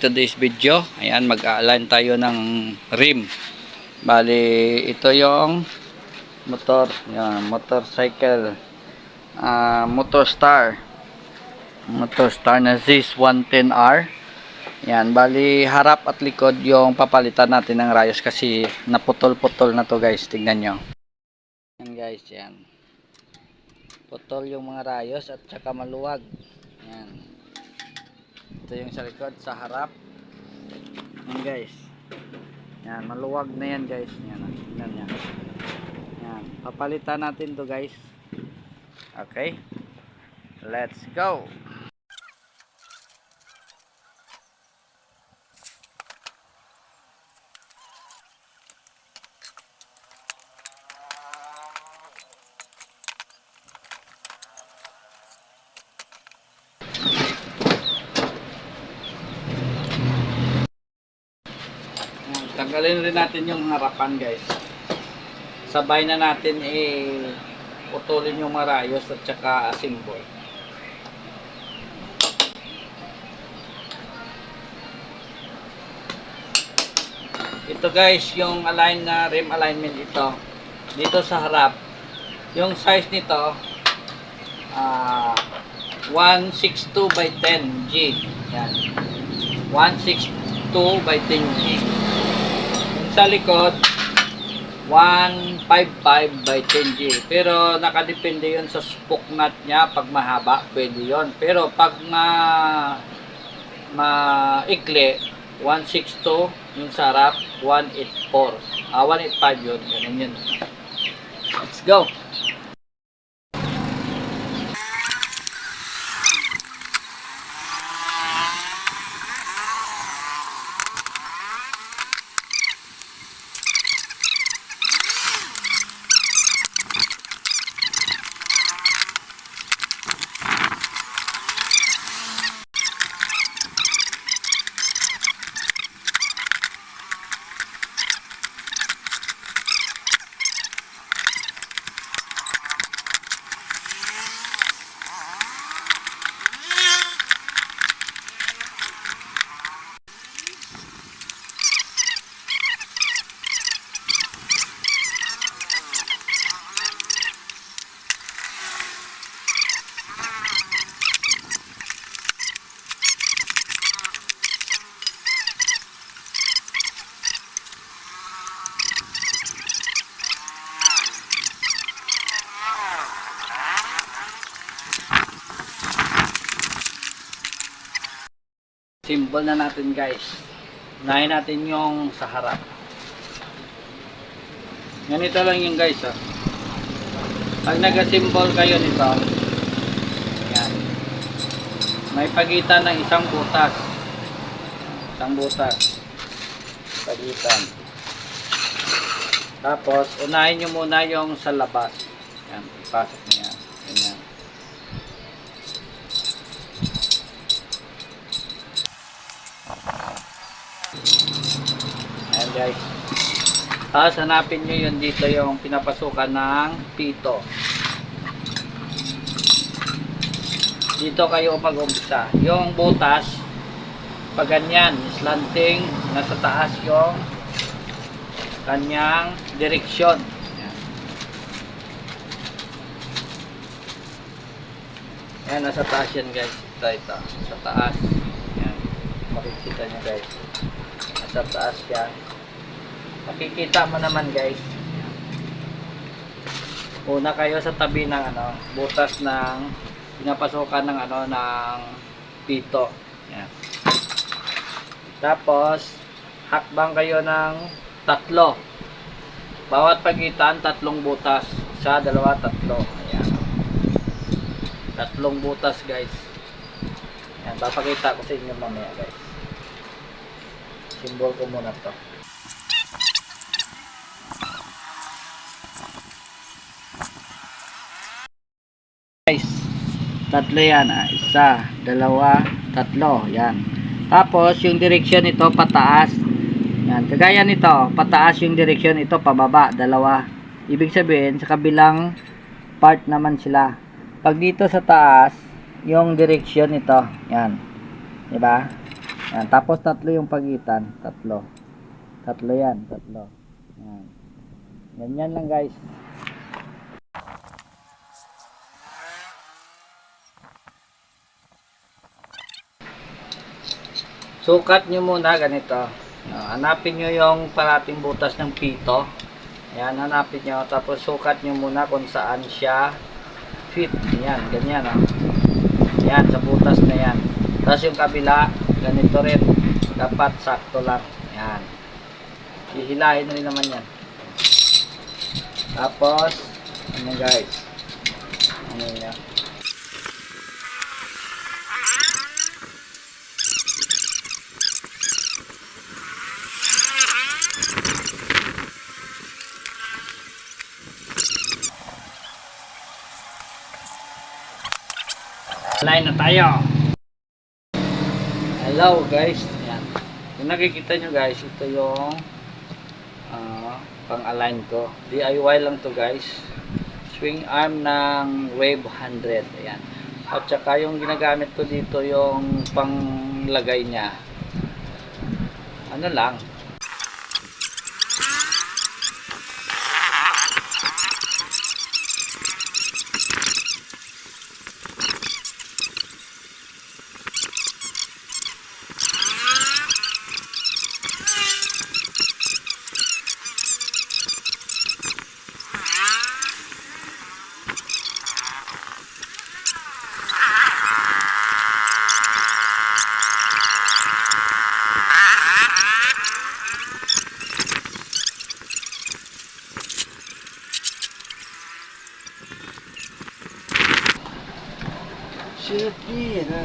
today's video. Ayan, mag-align tayo ng rim. Bali, ito yung motor. Yan, motorcycle. Motorstar. Motorstar na ZIS 110R. Yan, bali, harap at likod yung papalitan natin ng rayos kasi naputol-putol na to guys. Tignan nyo. Yan guys, yan. Putol yung mga rayos at saka maluwag. Yan. Ito yung sa likod, sa harap. Yan guys. Yan, maluwag na yan guys. Yan, tingnan niya. Yan, papalitan natin to guys. Okay. Let's go. Tanggalin rin natin yung harapan guys. Sabay na natin putulin yung marayos at saka symbol. Ito guys, yung align na rim alignment ito. Dito sa harap, yung size nito 162 by 10 G. Yan. 162 by 10 G. Sa likod 155 by 10G, pero nakadepende yun sa spoke nut nya. Pag mahaba pwede yun, pero pag maikli 162 yung sarap, 184 185 yun, ganun yun. Let's go. Symbol na natin guys. Unahin natin yung sa harap. Ganito lang yung guys. Pag nag-symbol kayo nito, yan, may pagitan ng isang butas. Isang butas. Pagitan. Tapos, unahin nyo muna yung sa labas. Yan, ipasok nyo yan. Ganyan. Ayan guys. Tapos hanapin nyo yun dito yung pinapasukan ng pito. Dito kayo mag-umpisa. Yung butas, pag ganyan, slanting, nasa taas yung kanyang direksyon. Ayan. Ayan, nasa taas yan guys. Ito. Sa taas. Ayan. Makikita nyo guys. Nasa taas yan. Makikita mo naman guys. Una kayo sa tabi ng butas ng pinapasukan ng ng pito. Yan. Tapos hakbang kayo ng tatlo. Bawat pagitan tatlong butas. Isa, dalawa, tatlo. Ayan. Tatlong butas guys. Ayan, papakita ko sa inyo mamaya guys. Symbol ko muna to. Guys, tatlo yan. Isa, dalawa, tatlo. Yan. Tapos, yung direksyon nito pataas. Yan. Kagaya nito, pataas yung direksyon. Ito, pababa. Dalawa. Ibig sabihin, sa kabilang part naman sila. Pag dito sa taas, yung direksyon nito. Yan. Diba? Yan. Tapos tatlo yung pagitan. Tatlo. Tatlo yan. Tatlo. Yan. Ganyan lang guys. Sukat nyo muna ganito. Hanapin nyo yung parating butas ng pito. Yan, hanapin nyo. Tapos sukat nyo muna kung saan siya fit. Yan, ganyan. Yan, sa butas na yan. Tapos yung kabila, ganito rin. Dapat sakto lang. Yan. Hihilahin rin naman yan. Tapos, ano guys? Ano yan? Align na tayo. Hello guys. Yan. Kung nakikita nyo guys, ito yung pang-align ko. DIY lang to guys. Swing arm ng Wave 100. Ayan. At saka yung ginagamit ko dito yung panglagay niya. Ano lang. Shakira.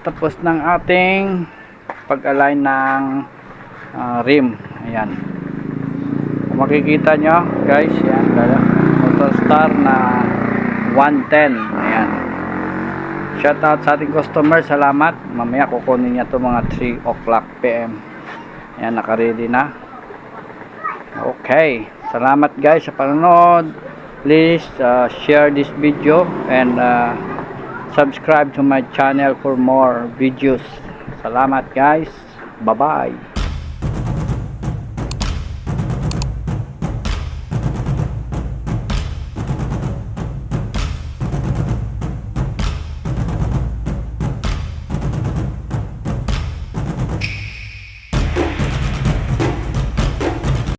Tapos ng ating pag-align ng rim. Ayan. Kung makikita nyo guys, yan, Motorstar na 110. Ayan. Shout out sa ating customer, salamat. Mamaya kukunin niya to mga 3 o'clock PM. Ayan, naka-ready na. Okay, salamat guys sa panonood. Please share this video and subscribe to my channel for more videos. Salamat guys. Bye bye.